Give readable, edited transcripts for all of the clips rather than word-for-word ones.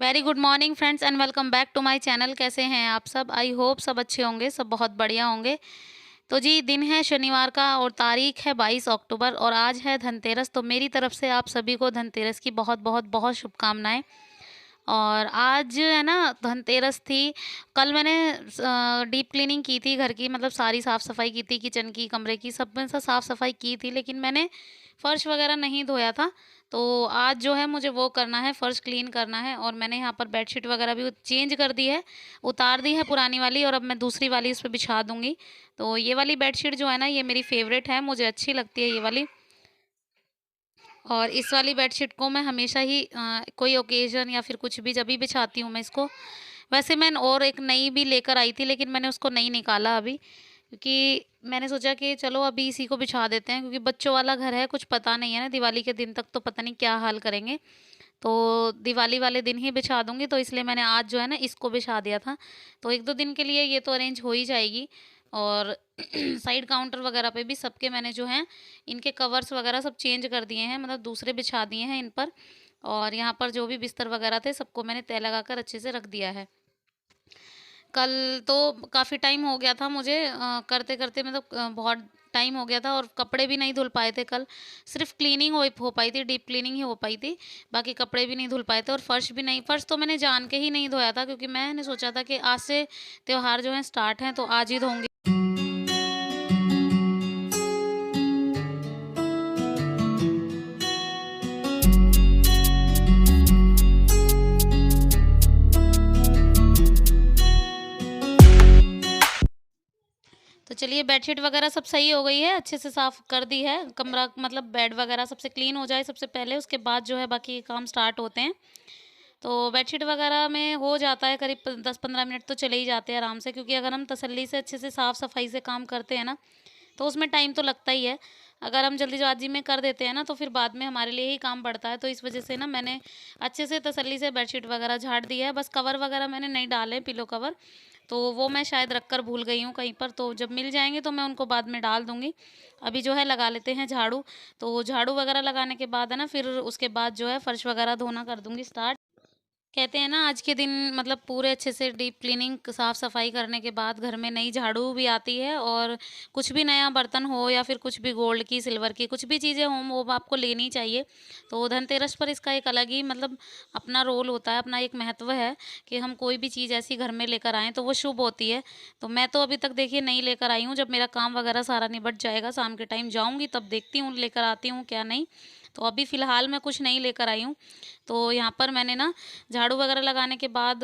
Very good morning friends and welcome back to my channel. कैसे हैं आप सब? आई होप सब अच्छे होंगे, सब बहुत बढ़िया होंगे। तो जी, दिन है शनिवार का और तारीख है 22 अक्टूबर और आज है धनतेरस। तो मेरी तरफ से आप सभी को धनतेरस की बहुत बहुत बहुत शुभकामनाएं। और आज है ना धनतेरस थी। कल मैंने डीप क्लीनिंग की थी घर की, मतलब सारी साफ़ सफाई की थी, किचन की, कमरे की, सब में से साफ़ सफाई की थी, लेकिन मैंने फ़र्श वगैरह नहीं धोया था। तो आज जो है मुझे वो करना है, फ़र्श क्लीन करना है। और मैंने यहाँ पर बेडशीट वगैरह भी चेंज कर दी है, उतार दी है पुरानी वाली और अब मैं दूसरी वाली उस पे बिछा दूँगी। तो ये वाली बेडशीट जो है ना, ये मेरी फ़ेवरेट है, मुझे अच्छी लगती है ये वाली। और इस वाली बेडशीट को मैं हमेशा ही कोई ओकेज़न या फिर कुछ भी जब भी बिछाती हूँ मैं इसको। वैसे मैं और एक नई भी लेकर आई थी, लेकिन मैंने उसको नहीं निकाला अभी, क्योंकि मैंने सोचा कि चलो अभी इसी को बिछा देते हैं, क्योंकि बच्चों वाला घर है, कुछ पता नहीं है ना, दिवाली के दिन तक तो पता नहीं क्या हाल करेंगे। तो दिवाली वाले दिन ही बिछा दूँगी, तो इसलिए मैंने आज जो है ना इसको बिछा दिया था। तो 1-2 दिन के लिए ये तो अरेंज हो ही जाएगी। और साइड काउंटर वगैरह पे भी सबके मैंने जो हैं इनके कवर्स वगैरह सब चेंज कर दिए हैं, मतलब दूसरे बिछा दिए हैं इन पर। और यहाँ पर जो भी बिस्तर वगैरह थे सबको मैंने तह लगाकर अच्छे से रख दिया है। कल तो काफ़ी टाइम हो गया था मुझे करते-करते, मतलब बहुत टाइम हो गया था और कपड़े भी नहीं धुल पाए थे कल। सिर्फ़ क्लीनिंग हो पाई थी, डीप क्लीनिंग ही हो पाई थी। बाकी कपड़े भी नहीं धुल पाए थे और फ़र्श तो मैंने जान के ही नहीं धोया था, क्योंकि मैंने सोचा था कि आज से त्योहार जो हैं स्टार्ट हैं तो आज ही धोंगी। तो चलिए, बेडशीट वगैरह सब सही हो गई है, अच्छे से साफ़ कर दी है। कमरा मतलब बेड वगैरह सबसे क्लीन हो जाए सबसे पहले, उसके बाद जो है बाकी काम स्टार्ट होते हैं। तो बेडशीट वगैरह में हो जाता है करीब 10-15 मिनट तो चले ही जाते हैं आराम से, क्योंकि अगर हम तसल्ली से अच्छे से साफ़-सफ़ाई से काम करते हैं ना, तो उसमें टाइम तो लगता ही है। अगर हम जल्दीबाज़ी में कर देते हैं ना, तो फिर बाद में हमारे लिए ही काम बढ़ता है। तो इस वज़ह से ना मैंने अच्छे से तसल्ली से बेडशीट वगैरह झाड़ दी है। बस कवर वगैरह मैंने नहीं डाले, पिलो कवर, तो वो मैं शायद रख कर भूल गई हूँ कहीं पर, तो जब मिल जाएँगे तो मैं उनको बाद में डाल दूँगी। अभी जो है लगा लेते हैं झाड़ू। तो झाड़ू वगैरह लगाने के बाद है ना, फिर उसके बाद जो है फर्श वगैरह धोना कर दूँगी स्टार्ट। कहते हैं ना, आज के दिन मतलब पूरे अच्छे से डीप क्लीनिंग साफ सफाई करने के बाद घर में नई झाड़ू भी आती है, और कुछ भी नया बर्तन हो या फिर कुछ भी गोल्ड की, सिल्वर की, कुछ भी चीज़ें हों वो आपको लेनी चाहिए। तो धनतेरस पर इसका एक अलग ही मतलब अपना रोल होता है, अपना एक महत्व है कि हम कोई भी चीज़ ऐसी घर में लेकर आएँ तो वो शुभ होती है। तो मैं तो अभी तक देखिए नहीं लेकर आई हूँ, जब मेरा काम वगैरह सारा निबट जाएगा शाम के टाइम जाऊँगी तब देखती हूँ लेकर आती हूँ क्या नहीं। तो अभी फ़िलहाल मैं कुछ नहीं लेकर आई हूँ। तो यहाँ पर मैंने ना झाड़ू वगैरह लगाने के बाद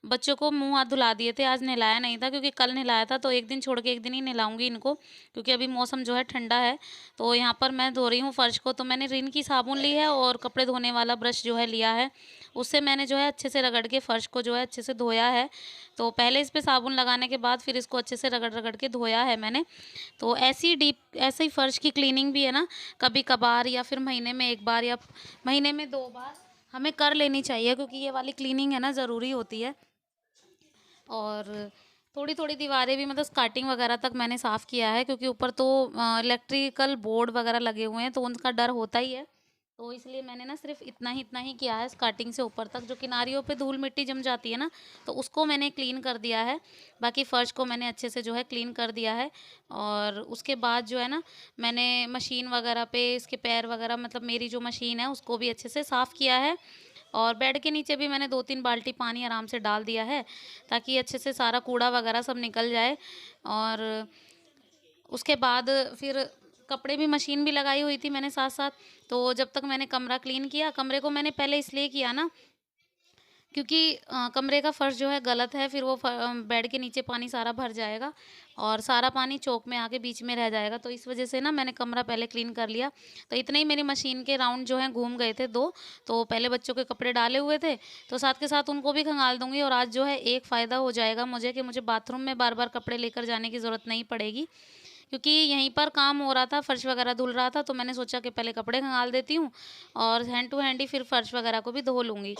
बच्चों को मुँह हाथ धुला दिए थे। आज नहलाया नहीं था, क्योंकि कल नहलाया था, तो 1 दिन छोड़ के 1 दिन ही नहलाऊँगी इनको, क्योंकि अभी मौसम जो है ठंडा है। तो यहाँ पर मैं धो रही हूँ फर्श को, तो मैंने रिन की साबुन ली है और कपड़े धोने वाला ब्रश जो है लिया है। उससे मैंने जो है अच्छे से रगड़ के फर्श को जो है अच्छे से धोया है। तो पहले इस पे साबुन लगाने के बाद फिर इसको अच्छे से रगड़-रगड़ के धोया है मैंने। तो ऐसे ही फर्श की क्लीनिंग भी है ना, कभी-कभार या फिर महीने में 1 बार या महीने में 2 बार हमें कर लेनी चाहिए, क्योंकि ये वाली क्लीनिंग है ना ज़रूरी होती है। और थोड़ी-थोड़ी दीवारें भी, मतलब स्कार्टिंग वगैरह तक मैंने साफ़ किया है, क्योंकि ऊपर तो इलेक्ट्रिकल बोर्ड वगैरह लगे हुए हैं तो उनका डर होता ही है। तो इसलिए मैंने ना सिर्फ़ इतना ही किया है स्टार्टिंग से ऊपर तक, जो किनारियों पे धूल-मिट्टी जम जाती है ना, तो उसको मैंने क्लीन कर दिया है। बाकी फ़र्श को मैंने अच्छे से जो है क्लीन कर दिया है। और उसके बाद जो है ना, मैंने मशीन वगैरह पे इसके पैर वगैरह, मतलब मेरी जो मशीन है उसको भी अच्छे से साफ़ किया है। और बेड के नीचे भी मैंने 2-3 बाल्टी पानी आराम से डाल दिया है, ताकि अच्छे से सारा कूड़ा वगैरह सब निकल जाए। और उसके बाद फिर कपड़े भी, मशीन भी लगाई हुई थी मैंने साथ-साथ। तो जब तक मैंने कमरा क्लीन किया, कमरे को मैंने पहले इसलिए किया ना, क्योंकि कमरे का फर्श जो है गलत है, फिर वो बेड के नीचे पानी सारा भर जाएगा और सारा पानी चौक में आके बीच में रह जाएगा। तो इस वज़ह से ना मैंने कमरा पहले क्लीन कर लिया। तो इतने ही मेरी मशीन के राउंड जो हैं घूम गए थे 2। तो पहले बच्चों के कपड़े डाले हुए थे, तो साथ के साथ उनको भी खंगाल दूँगी। और आज जो है एक फ़ायदा हो जाएगा मुझे, कि मुझे बाथरूम में बार-बार कपड़े लेकर जाने की ज़रूरत नहीं पड़ेगी। क्योंकि यहीं पर काम हो रहा था, फर्श वगैरह धुल रहा था, तो मैंने सोचा कि पहले कपड़े खंगाल देती हूँ और हैंड टू हैंड ही फिर फर्श वगैरह को भी धो लूँगी।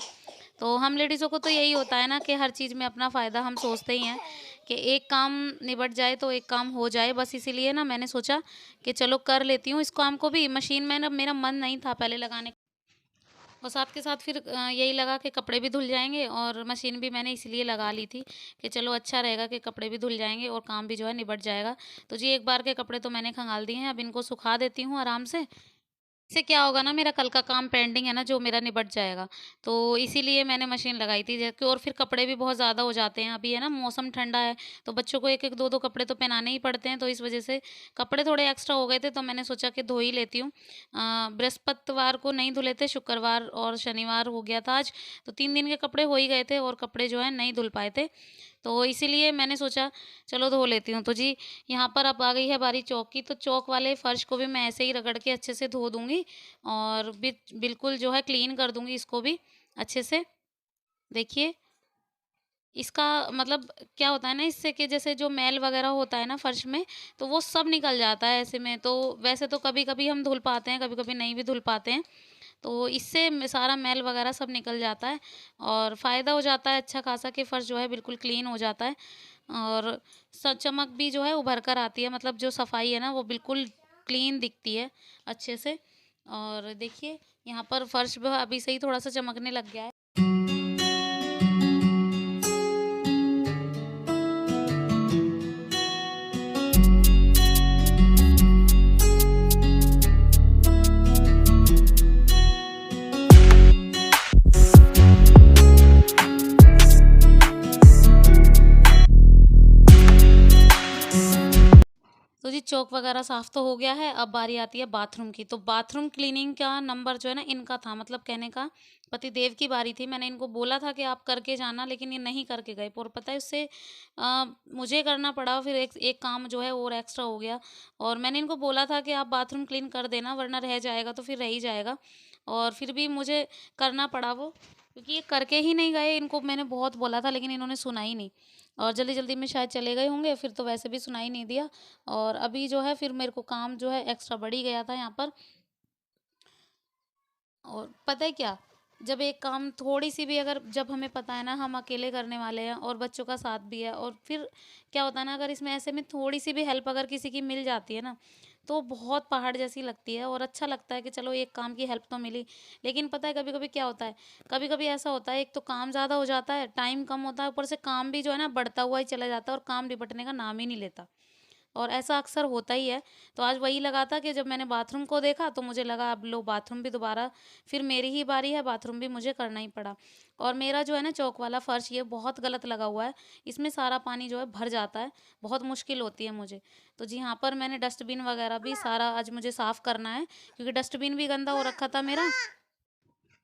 तो हम लेडीज़ों को तो यही होता है ना, कि हर चीज़ में अपना फ़ायदा हम सोचते ही हैं, कि एक काम निबट जाए तो एक काम हो जाए। बस इसीलिए ना मैंने सोचा कि चलो कर लेती हूँ इस काम को भी। मशीन में ना मेरा मन नहीं था पहले लगाने। और साथ के साथ फिर यही लगा कि कपड़े भी धुल जाएँगे, और मशीन भी मैंने इसलिए लगा ली थी कि चलो अच्छा रहेगा कि कपड़े भी धुल जाएँगे और काम भी जो है निबट जाएगा। तो जी, एक बार के कपड़े तो मैंने खंगाल दिए हैं, अब इनको सुखा देती हूँ आराम से। इससे क्या होगा ना, मेरा कल का काम पेंडिंग है ना जो मेरा निबट जाएगा। तो इसीलिए मैंने मशीन लगाई थी जबकि, और फिर कपड़े भी बहुत ज़्यादा हो जाते हैं। अभी है ना मौसम ठंडा है, तो बच्चों को 1-1 2-2 कपड़े तो पहनाने ही पड़ते हैं, तो इस वज़ह से कपड़े थोड़े एक्स्ट्रा हो गए थे, तो मैंने सोचा कि धो ही लेती हूँ। बृहस्पतिवार को नहीं धुले थे, शुक्रवार और शनिवार हो गया था आज, तो 3 दिन के कपड़े हो ही गए थे और कपड़े जो है नहीं धुल पाए थे। तो इसीलिए मैंने सोचा चलो धो लेती हूँ। तो जी, यहाँ पर अब आ गई है बारी चॉक की, तो चॉक वाले फर्श को भी मैं ऐसे ही रगड़ के अच्छे से धो दूँगी और बिल्कुल जो है क्लीन कर दूँगी इसको भी अच्छे से। देखिए, इसका मतलब क्या होता है ना इससे, कि जैसे जो मैल वगैरह होता है ना फर्श में, तो वो सब निकल जाता है ऐसे में। तो वैसे तो कभी-कभी हम धुल पाते हैं, कभी-कभी नहीं भी धुल पाते हैं। तो इससे सारा मैल वगैरह सब निकल जाता है और फ़ायदा हो जाता है अच्छा खासा, कि फ़र्श जो है बिल्कुल क्लीन हो जाता है, और चमक भी जो है उभर कर आती है, मतलब जो सफाई है ना वो बिल्कुल क्लीन दिखती है अच्छे से। और देखिए, यहाँ पर फ़र्श जो है अभी से ही थोड़ा सा चमकने लग गया है। तो जी, चौक वगैरह साफ़ तो हो गया है, अब बारी आती है बाथरूम की। तो बाथरूम क्लीनिंग का नंबर जो है ना इनका था, मतलब कहने का पतिदेव की बारी थी। मैंने इनको बोला था कि आप करके जाना, लेकिन ये नहीं करके गए, और पता है उससे मुझे करना पड़ा, फिर एक एक काम जो है और एक्स्ट्रा हो गया। और मैंने इनको बोला था कि आप बाथरूम क्लीन कर देना, वरना रह जाएगा तो फिर रह ही जाएगा, और फिर भी मुझे करना पड़ा वो, क्योंकि ये करके ही नहीं गए। इनको मैंने बहुत बोला था, लेकिन इन्होंने सुना ही नहीं, और जल्दी-जल्दी में शायद चले गए होंगे, फिर तो वैसे भी सुना ही नहीं दिया। और अभी जो है फिर मेरे को काम जो है एक्स्ट्रा बढ़ ही गया था यहाँ पर। और पता है क्या? जब एक काम थोड़ी-सी भी, अगर जब हमें पता है ना हम अकेले करने वाले हैं और बच्चों का साथ भी है, और फिर क्या होता है ना, अगर इसमें ऐसे में थोड़ी-सी भी हेल्प अगर किसी की मिल जाती है ना, तो बहुत पहाड़ जैसी लगती है और अच्छा लगता है कि चलो एक काम की हेल्प तो मिली। लेकिन पता है कभी-कभी क्या होता है, कभी-कभी ऐसा होता है, एक तो काम ज़्यादा हो जाता है, टाइम कम होता है, ऊपर से काम भी जो है ना बढ़ता हुआ ही चला जाता है और काम निपटने का नाम ही नहीं लेता। और ऐसा अक्सर होता ही है। तो आज वही लगा था कि जब मैंने बाथरूम को देखा तो मुझे लगा अब लो बाथरूम भी दोबारा, फिर मेरी ही बारी है, बाथरूम भी मुझे करना ही पड़ा। और मेरा जो है ना चौक वाला फ़र्श ये बहुत गलत लगा हुआ है। इसमें सारा पानी जो है भर जाता है, बहुत मुश्किल होती है मुझे। तो जी, यहाँ पर मैंने डस्टबिन वगैरह भी सारा आज मुझे साफ़ करना है, क्योंकि डस्टबिन भी गंदा हो रखा था मेरा।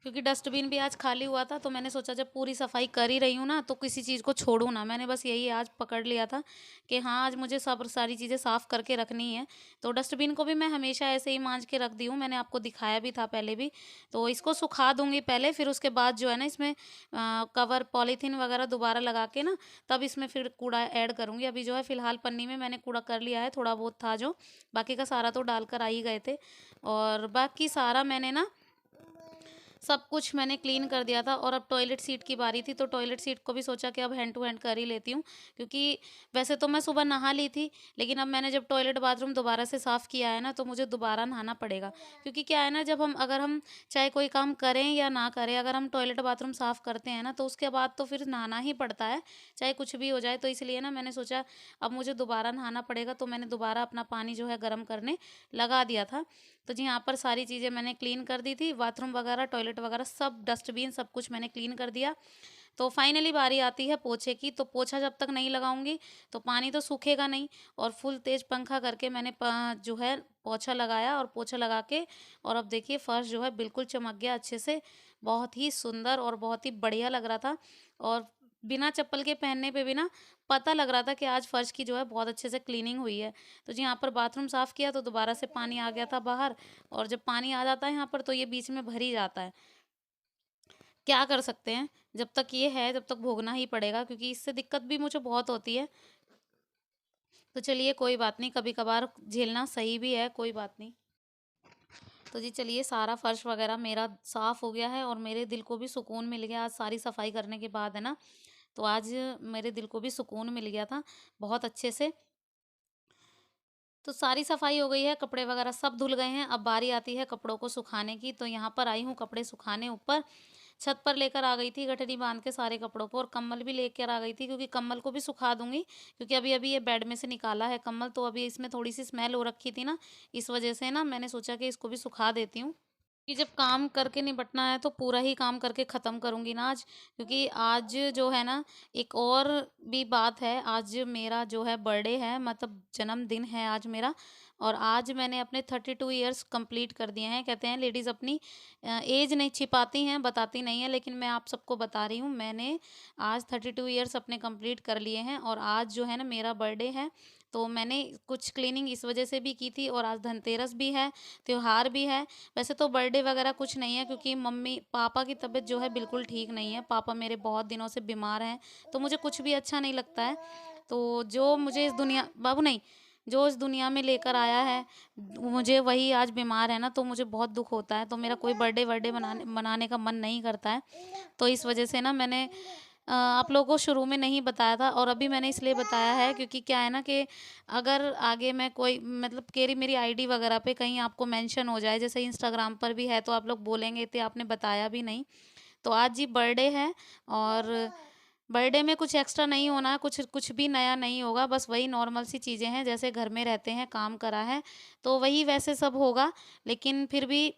क्योंकि डस्टबिन भी आज खाली हुआ था, तो मैंने सोचा जब पूरी सफाई कर ही रही हूँ ना, तो किसी चीज़ को छोड़ूँ ना। मैंने बस यही आज पकड़ लिया था कि हाँ, आज मुझे सब सारी चीज़ें साफ़ करके रखनी है। तो डस्टबिन को भी मैं हमेशा ऐसे ही मांज के रख दी हूँ, मैंने आपको दिखाया भी था पहले भी। तो इसको सुखा दूंगी पहले, फिर उसके बाद जो है ना इसमें कवर पॉलीथीन वगैरह दोबारा लगा के ना, तब इसमें फिर कूड़ा ऐड करूंगी। अभी जो है फिलहाल पन्नी में मैंने कूड़ा कर लिया है, थोड़ा बहुत था जो, बाकी का सारा तो डालकर आ ही गए थे। और बाकी सारा मैंने ना सब कुछ मैंने क्लीन कर दिया था, और अब टॉयलेट सीट की बारी थी, तो टॉयलेट सीट को भी सोचा कि अब हैंड टू हैंड कर ही लेती हूँ, क्योंकि वैसे तो मैं सुबह नहा ली थी, लेकिन अब मैंने जब टॉयलेट बाथरूम दोबारा से साफ़ किया है ना, तो मुझे दोबारा नहाना पड़ेगा। क्योंकि क्या है ना, जब हम अगर हम चाहे कोई काम करें या ना करें, अगर हम टॉयलेट बाथरूम साफ़ करते हैं ना, तो उसके बाद तो फिर नहाना ही पड़ता है, चाहे कुछ भी हो जाए। तो इसलिए ना मैंने सोचा अब मुझे दोबारा नहाना पड़ेगा, तो मैंने दोबारा अपना पानी जो है गर्म करने लगा दिया था। तो जी, यहाँ पर सारी चीज़ें मैंने क्लीन कर दी थी, बाथरूम वगैरह, टॉयलेट वगैरह सब, डस्टबिन सब कुछ मैंने क्लीन कर दिया। तो फाइनली बारी आती है पोछे की, तो पोछा जब तक नहीं लगाऊंगी तो पानी तो सूखेगा नहीं। और फुल तेज पंखा करके मैंने जो है पोछा लगाया, और पोछा लगा के, और अब देखिए फर्श जो है बिल्कुल चमक गया अच्छे से, बहुत ही सुंदर और बहुत ही बढ़िया लग रहा था। और बिना चप्पल के पहनने पे भी ना पता लग रहा था कि आज फर्श की जो है बहुत अच्छे से क्लीनिंग हुई है। तो जी, यहाँ पर बाथरूम साफ़ किया तो दोबारा से पानी आ गया था बाहर, और जब पानी आ जाता है यहाँ पर तो ये बीच में भर ही जाता है। क्या कर सकते हैं, जब तक ये है तब तक भोगना ही पड़ेगा, क्योंकि इससे दिक्कत भी मुझे बहुत होती है। तो चलिए कोई बात नहीं, कभी कभार झेलना सही भी है, कोई बात नहीं। तो जी, चलिए सारा फर्श वगैरह मेरा साफ़ हो गया है, और मेरे दिल को भी सुकून मिल गया आज सारी सफाई करने के बाद, है ना। तो आज मेरे दिल को भी सुकून मिल गया था बहुत अच्छे से। तो सारी सफाई हो गई है, कपड़े वगैरह सब धुल गए हैं, अब बारी आती है कपड़ों को सुखाने की। तो यहाँ पर आई हूँ कपड़े सुखाने ऊपर, छत पर लेकर आ गई थी गठरी बाँध के सारे कपड़ों को, और कंबल भी लेकर आ गई थी क्योंकि कंबल को भी सुखा दूँगी, क्योंकि अभी-अभी ये बेड में से निकाला है कंबल, तो अभी इसमें थोड़ी-सी स्मेल हो रखी थी ना, इस वजह से ना मैंने सोचा कि इसको भी सुखा देती हूँ। कि जब काम करके निपटना है तो पूरा ही काम करके ख़त्म करूँगी ना आज, क्योंकि आज जो है ना, एक और भी बात है, आज मेरा जो है बर्थडे है, मतलब जन्मदिन है आज मेरा। और आज मैंने अपने 32 इयर्स कंप्लीट कर दिए हैं। कहते हैं लेडीज़ अपनी एज नहीं छिपाती हैं, बताती नहीं है, लेकिन मैं आप सबको बता रही हूँ, मैंने आज 32 इयर्स अपने कंप्लीट कर लिए हैं, और आज जो है ना मेरा बर्थडे है। तो मैंने कुछ क्लीनिंग इस वजह से भी की थी, और आज धनतेरस भी है, त्योहार भी है। वैसे तो बर्थडे वगैरह कुछ नहीं है, क्योंकि मम्मी पापा की तबीयत जो है बिल्कुल ठीक नहीं है। पापा मेरे बहुत दिनों से बीमार हैं, तो मुझे कुछ भी अच्छा नहीं लगता है। तो जो मुझे इस दुनिया बाबू नहीं, जो इस दुनिया में लेकर आया है, मुझे वही आज बीमार है ना, तो मुझे बहुत दुःख होता है। तो मेरा कोई बर्थडे वर्डे मनाने का मन नहीं करता है। तो इस वजह से ना मैंने आप लोगों को शुरू में नहीं बताया था, और अभी मैंने इसलिए बताया है क्योंकि क्या है ना कि अगर आगे मैं कोई मतलब केरी मेरी आईडी वगैरह पे कहीं आपको मेंशन हो जाए, जैसे इंस्टाग्राम पर भी है, तो आप लोग बोलेंगे कि आपने बताया भी नहीं। तो आज जी बर्थडे है, और बर्थडे में कुछ एक्स्ट्रा नहीं होना, कुछ कुछ भी नया नहीं होगा, बस वही नॉर्मल सी चीज़ें हैं, जैसे घर में रहते हैं, काम करा है, तो वही वैसे सब होगा। लेकिन फिर भी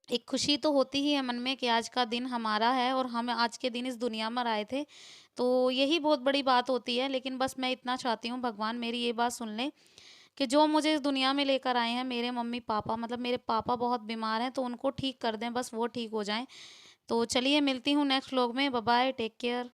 एक खुशी तो होती ही है मन में कि आज का दिन हमारा है, और हम आज के दिन इस दुनिया में आए थे। तो यही बहुत बड़ी बात होती है, लेकिन बस मैं इतना चाहती हूँ भगवान मेरी ये बात सुन लें कि जो मुझे इस दुनिया में लेकर आए हैं, मेरे मम्मी-पापा, मतलब मेरे पापा बहुत बीमार हैं, तो उनको ठीक कर दें, बस वो ठीक हो जाएँ। तो चलिए मिलती हूँ नेक्स्ट व्लॉग में। Bye bye, take care.